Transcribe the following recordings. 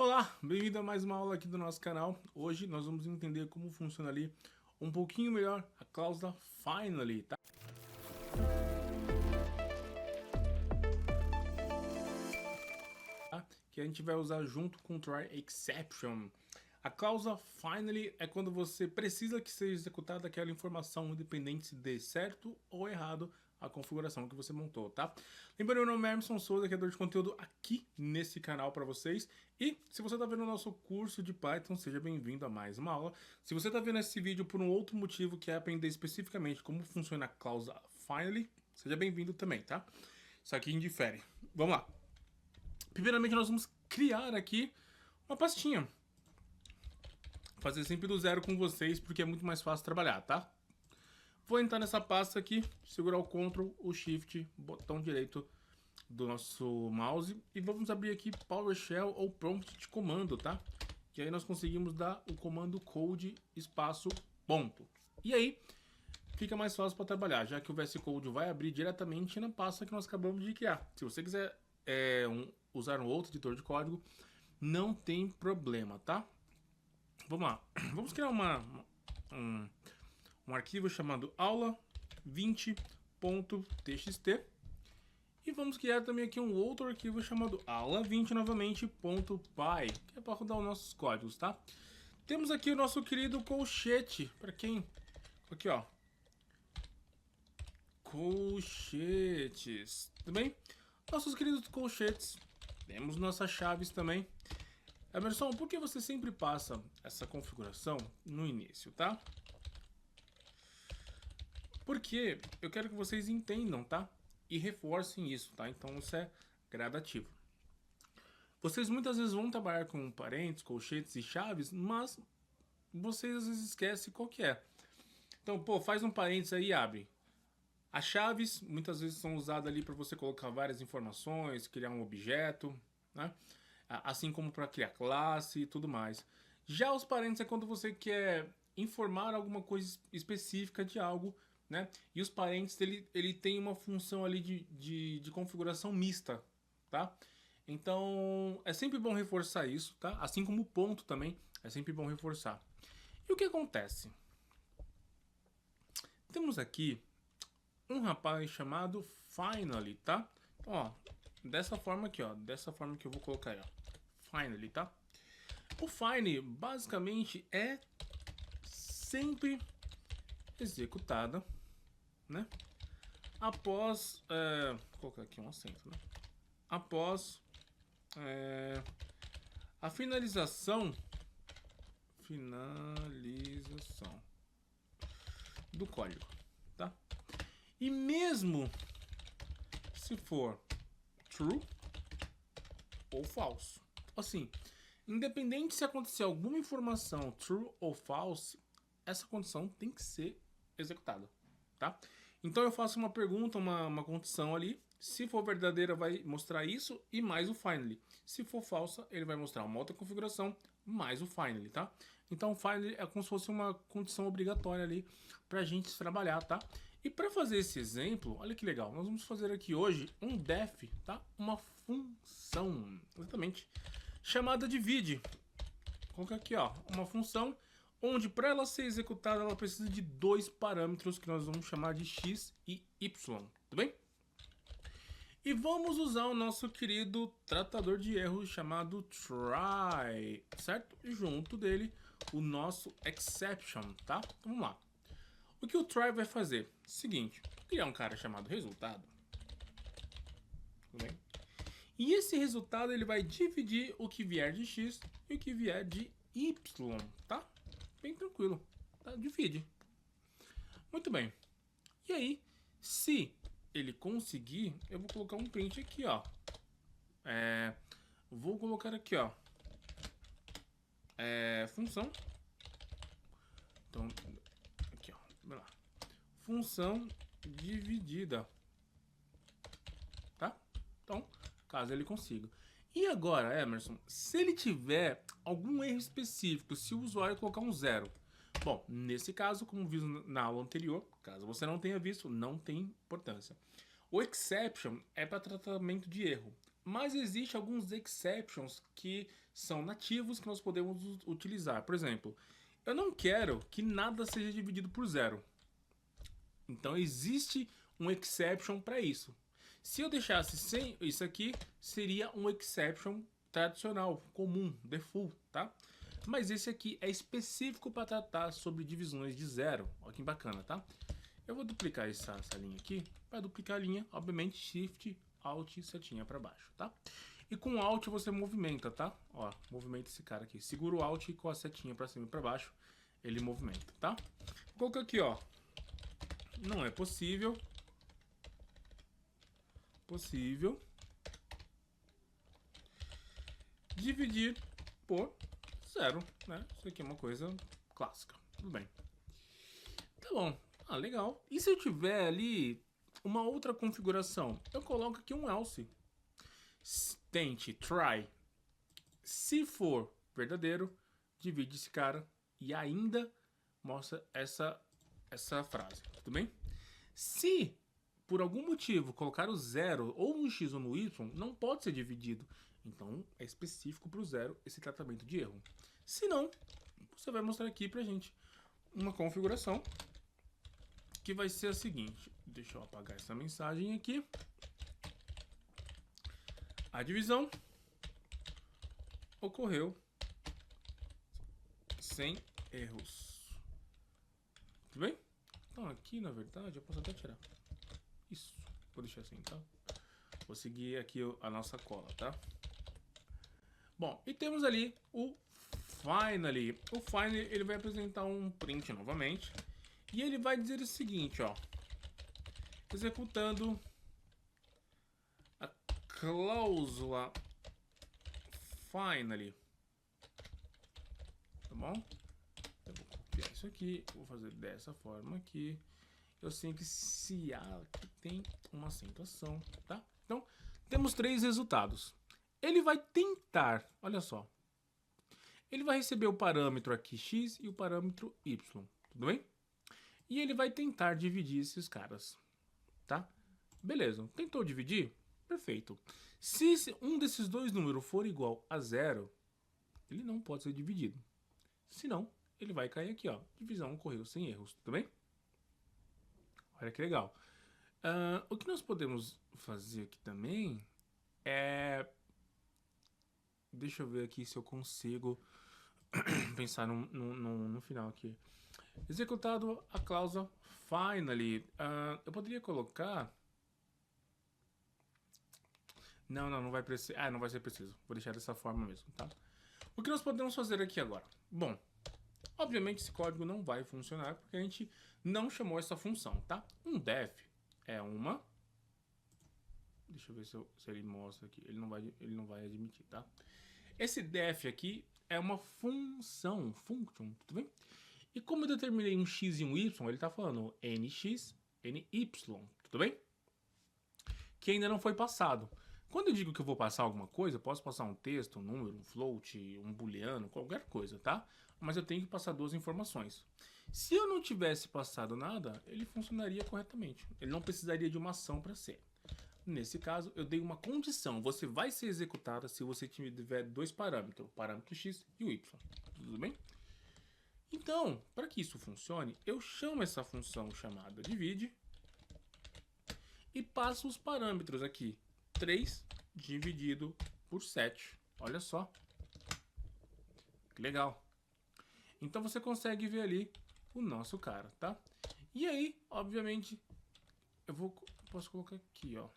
Olá, bem-vindo a mais uma aula aqui do nosso canal. Hoje nós vamos entender como funciona ali um pouquinho melhor a cláusula finally, tá? Que a gente vai usar junto com o try exception. A cláusula finally é quando você precisa que seja executada aquela informação independente se dê certo ou errado a configuração que você montou, tá? Lembrando, meu nome é Emerson Souza, criador de conteúdo aqui nesse canal para vocês. E se você está vendo o nosso curso de Python, seja bem-vindo a mais uma aula. Se você está vendo esse vídeo por um outro motivo, que é aprender especificamente como funciona a cláusula finally, seja bem-vindo também, tá? Isso aqui indifere. Vamos lá. Primeiramente, nós vamos criar aqui uma pastinha. Fazer sempre do zero com vocês, porque é muito mais fácil trabalhar, tá? Vou entrar nessa pasta aqui, segurar o Ctrl, o Shift, botão direito do nosso mouse e vamos abrir aqui PowerShell ou prompt de comando, tá? E aí nós conseguimos dar o comando code espaço ponto. E aí fica mais fácil para trabalhar, já que o VS Code vai abrir diretamente na pasta que nós acabamos de criar. Se você quiser usar um outro editor de código, não tem problema, tá? Vamos lá, vamos criar um arquivo chamado aula20.txt e vamos criar também aqui um outro arquivo chamado aula20 novamente.py, que é para rodar os nossos códigos, tá? Temos aqui o nosso querido colchete, para quem... Aqui, ó. Colchetes, tudo bem? Nossos queridos colchetes. Temos nossas chaves também. Emerson, por que você sempre passa essa configuração no início, tá? Porque eu quero que vocês entendam, tá? E reforcem isso, tá? Então isso é gradativo. Vocês muitas vezes vão trabalhar com parênteses, colchetes e chaves, mas vocês às vezes esquecem qual que é. Então, pô, faz um parênteses aí e abre. As chaves muitas vezes são usadas ali para você colocar várias informações, criar um objeto, né? Assim como para criar classe e tudo mais. Já os parênteses é quando você quer informar alguma coisa específica de algo, né? E os parênteses ele tem uma função ali de configuração mista, tá? Então é sempre bom reforçar isso, tá? Assim como o ponto também é sempre bom reforçar. E o que acontece? Temos aqui um rapaz chamado finally, tá? Então, ó, dessa forma aqui, ó, dessa forma que eu vou colocar aí, ó, finally, tá? O fine basicamente é sempre executada, né? Após, vou colocar aqui um acento, né? Após a finalização do código, tá? E mesmo se for true ou false, assim, independente se acontecer alguma informação true ou false, essa condição tem que ser executada, tá? Então eu faço uma pergunta, uma condição ali. Se for verdadeira, vai mostrar isso e mais o finally. Se for falsa, ele vai mostrar uma outra configuração mais o finally, tá? Então o finally é como se fosse uma condição obrigatória ali pra gente trabalhar, tá? E para fazer esse exemplo, olha que legal, nós vamos fazer aqui hoje um def, tá? Uma função, exatamente, chamada divide. Vou colocar aqui, ó, uma função onde para ela ser executada ela precisa de dois parâmetros que nós vamos chamar de x e y, tudo bem? E vamos usar o nosso querido tratador de erros chamado try, certo? E junto dele o nosso exception, tá? Então, vamos lá. O que o try vai fazer? Seguinte, criar um cara chamado resultado, tudo bem? E esse resultado ele vai dividir o que vier de x e o que vier de y, tá? Bem tranquilo, tá? Divide. Muito bem. E aí, se ele conseguir, eu vou colocar um print aqui, ó. Vou colocar aqui, ó. Função. Então, aqui, ó. Vamos lá. Função dividida. Tá? Então, caso ele consiga. E agora, Emerson, se ele tiver algum erro específico, se o usuário colocar um zero. Bom, nesse caso, como visto na aula anterior, caso você não tenha visto, não tem importância. O exception é para tratamento de erro, mas existe alguns exceptions que são nativos que nós podemos utilizar. Por exemplo, eu não quero que nada seja dividido por zero. Então existe um exception para isso. Se eu deixasse sem isso aqui, seria um exception tradicional, comum, default, tá? Mas esse aqui é específico para tratar sobre divisões de zero. Olha que bacana, tá? Eu vou duplicar essa linha aqui. Para duplicar a linha, obviamente, Shift, Alt e setinha para baixo, tá? E com Alt você movimenta, tá? Ó, movimenta esse cara aqui. Segura o Alt e com a setinha para cima e para baixo, ele movimenta, tá? Vou colocar aqui, ó. Não é possível. Dividir por zero, né? Isso aqui é uma coisa clássica. Tudo bem. Tá bom. Ah, legal. E se eu tiver ali uma outra configuração? Eu coloco aqui um else. Tente, try. Se for verdadeiro, divide esse cara e ainda mostra essa frase. Tudo bem? Se por algum motivo colocar o zero ou no x ou no y, não pode ser dividido. Então é específico para o zero esse tratamento de erro. Se não, você vai mostrar aqui pra gente uma configuração que vai ser a seguinte. Deixa eu apagar essa mensagem aqui. A divisão ocorreu sem erros. Tudo bem? Então aqui, na verdade, eu posso até tirar. Isso. Vou deixar assim, tá? Vou seguir aqui a nossa cola, tá? Bom, e temos ali o finally. O finally, ele vai apresentar um print novamente. E ele vai dizer o seguinte, ó. Executando a cláusula finally. Tá bom? Eu vou copiar isso aqui. Vou fazer dessa forma aqui. Eu sei que se aqui tem uma acentuação, tá? Então, temos 3 resultados. Ele vai tentar, olha só. Ele vai receber o parâmetro aqui x e o parâmetro y, tudo bem? E ele vai tentar dividir esses caras, tá? Beleza, tentou dividir? Perfeito. Se um desses dois números for igual a zero, ele não pode ser dividido. Senão, ele vai cair aqui, ó. Divisão ocorreu sem erros, tudo bem? Olha que legal. O que nós podemos fazer aqui também é... Deixa eu ver aqui se eu consigo pensar no final aqui. Executado a cláusula finally. Eu poderia colocar... Não vai precisar. Não vai ser preciso. Vou deixar dessa forma mesmo, tá? O que nós podemos fazer aqui agora? Bom, obviamente esse código não vai funcionar porque a gente não chamou essa função, tá? Um def é uma... Deixa eu ver se ele mostra aqui. Ele não vai admitir, tá? Esse def aqui é uma função, function, tudo bem? E como eu determinei um x e um y, ele tá falando nx, ny, tudo bem? Que ainda não foi passado. Quando eu digo que eu vou passar alguma coisa, eu posso passar um texto, um número, um float, um booleano, qualquer coisa, tá? Mas eu tenho que passar 2 informações. Se eu não tivesse passado nada, ele funcionaria corretamente. Ele não precisaria de uma ação para ser. Nesse caso, eu dei uma condição. Você vai ser executada se você tiver 2 parâmetros, o parâmetro x e o y. Tudo bem? Então, para que isso funcione, eu chamo essa função chamada divide e passo os parâmetros aqui. 3 dividido por 7. Olha só. Que legal. Então você consegue ver ali o nosso cara, tá? E aí, obviamente, posso colocar aqui, ó.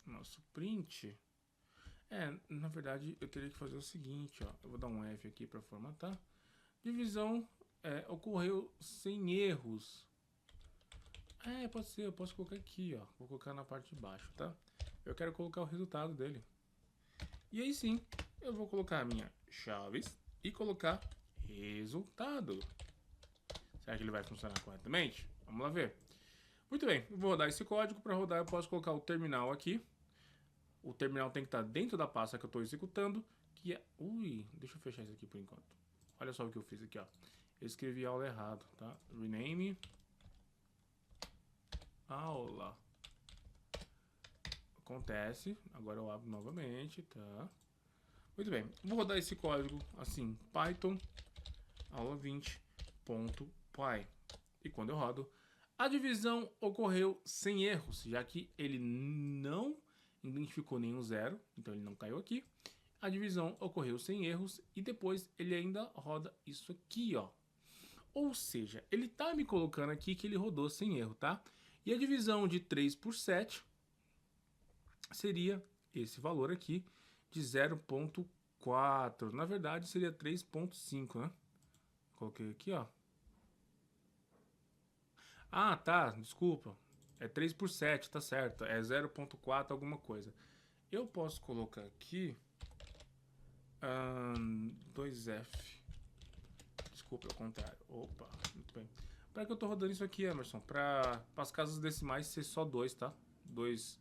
Nosso print. Na verdade, eu teria que fazer o seguinte, ó. Eu vou dar um F aqui para formatar. Divisão ocorreu sem erros. Pode ser, eu posso colocar aqui, ó. Vou colocar na parte de baixo, tá? Eu quero colocar o resultado dele. E aí sim, eu vou colocar a minha chaves e colocar resultado. Será que ele vai funcionar corretamente? Vamos lá ver. Muito bem, eu vou rodar esse código. Para rodar, eu posso colocar o terminal aqui. O terminal tem que estar dentro da pasta que eu estou executando, que é... Ui, deixa eu fechar isso aqui por enquanto. Olha só o que eu fiz aqui, ó. Eu escrevi aula errado, tá? Rename aula. Acontece. Agora eu abro novamente, tá? Muito bem, vou rodar esse código assim, Python aula 20.py. E quando eu rodo, a divisão ocorreu sem erros, já que ele não identificou nenhum zero, então ele não caiu aqui. A divisão ocorreu sem erros e depois ele ainda roda isso aqui, ó. Ou seja, ele tá me colocando aqui que ele rodou sem erro, tá? E a divisão de 3 por 7 seria esse valor aqui de 0.4. Na verdade, seria 3.5, né? Coloquei aqui, ó. Ah, tá, desculpa. É 3 por 7, tá certo. É 0.4 alguma coisa. Eu posso colocar aqui 2F. Desculpa, é o contrário. Opa, muito bem. Para que eu tô rodando isso aqui, Emerson? Para as casas decimais ser só 2, tá? Dois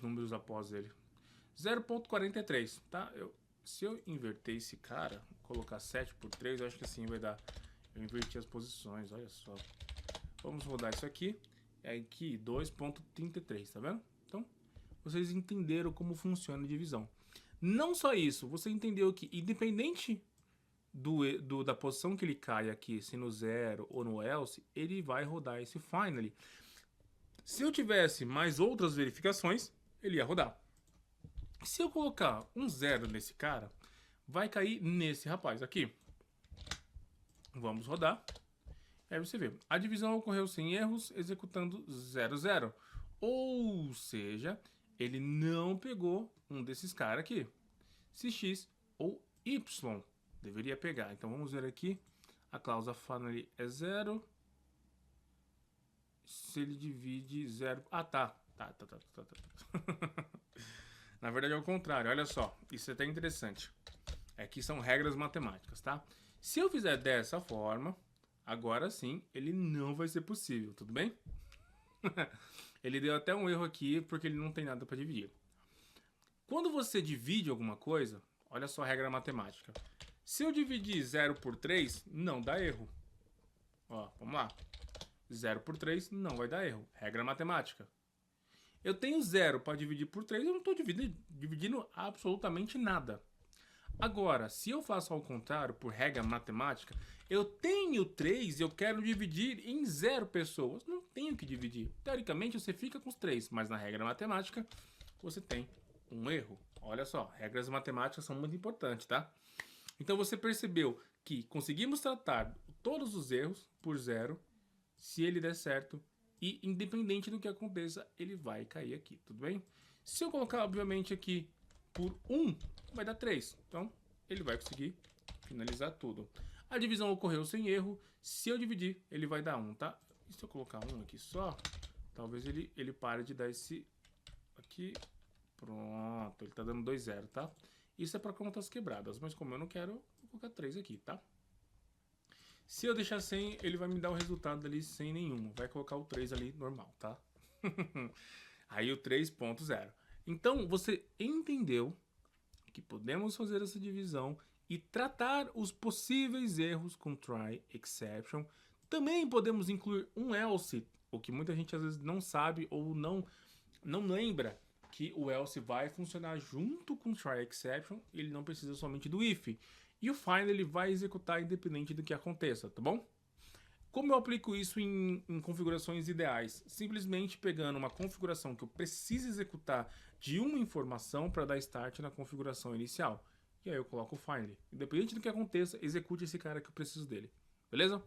números após ele. 0.43, tá? Se eu inverter esse cara, colocar 7 por 3, eu acho que assim vai dar. Eu inverti as posições, olha só. Vamos rodar isso aqui. É aqui 2.33, tá vendo? Então, vocês entenderam como funciona a divisão. Não só isso, você entendeu que independente da posição que ele cai aqui, se no zero ou no else, ele vai rodar esse finally. Se eu tivesse mais outras verificações, ele ia rodar. Se eu colocar um zero nesse cara, vai cair nesse rapaz aqui. Vamos rodar. Aí você vê, a divisão ocorreu sem erros, executando 00. Ou seja, ele não pegou um desses caras aqui. Se X ou Y deveria pegar. Então vamos ver aqui. A cláusula finally é 0. Se ele divide 0... Ah, tá. Na verdade é o contrário, olha só. Isso é até interessante. Aqui são regras matemáticas, tá? Se eu fizer dessa forma, agora sim, ele não vai ser possível, tudo bem? Ele deu até um erro aqui, porque ele não tem nada para dividir. Quando você divide alguma coisa, olha só a regra matemática. Se eu dividir 0 por 3, não dá erro. Ó, vamos lá. 0 por 3 não vai dar erro. Regra matemática. Eu tenho 0 para dividir por 3, eu não estou dividindo absolutamente nada. Agora, se eu faço ao contrário, por regra matemática, eu tenho 3 e eu quero dividir em 0 pessoas. Não tenho que dividir. Teoricamente, você fica com os 3, mas na regra matemática, você tem um erro. Olha só, regras matemáticas são muito importantes, tá? Então, você percebeu que conseguimos tratar todos os erros por 0, se ele der certo, e independente do que aconteça, ele vai cair aqui, tudo bem? Se eu colocar, obviamente, aqui por 1, vai dar 3. Então, ele vai conseguir finalizar tudo. A divisão ocorreu sem erro. Se eu dividir, ele vai dar 1, tá? E se eu colocar 1 aqui só, talvez ele pare de dar esse aqui. Pronto, ele tá dando 2, 0, tá? Isso é para contas quebradas, mas como eu não quero, vou colocar 3 aqui, tá? Se eu deixar sem, ele vai me dar o resultado ali sem nenhuma. Vai colocar o 3 ali normal, tá? Aí o 3.0. Então, você entendeu que podemos fazer essa divisão e tratar os possíveis erros com try exception. Também podemos incluir um else, o que muita gente às vezes não sabe ou não lembra que o else vai funcionar junto com try exception, ele não precisa somente do if. E o find ele vai executar independente do que aconteça, tá bom? Como eu aplico isso em configurações ideais? Simplesmente pegando uma configuração que eu preciso executar de uma informação para dar start na configuração inicial. E aí eu coloco o find. Independente do que aconteça, execute esse cara que eu preciso dele. Beleza?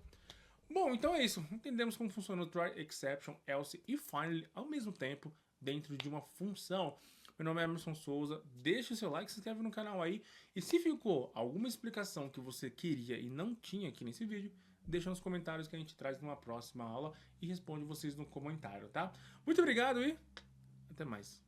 Bom, então é isso. Entendemos como funciona o try, exception, else e find ao mesmo tempo dentro de uma função. Meu nome é Emerson Souza, deixa o seu like, se inscreve no canal aí. E se ficou alguma explicação que você queria e não tinha aqui nesse vídeo, deixa nos comentários que a gente traz numa próxima aula e responde vocês no comentário, tá? Muito obrigado e até mais.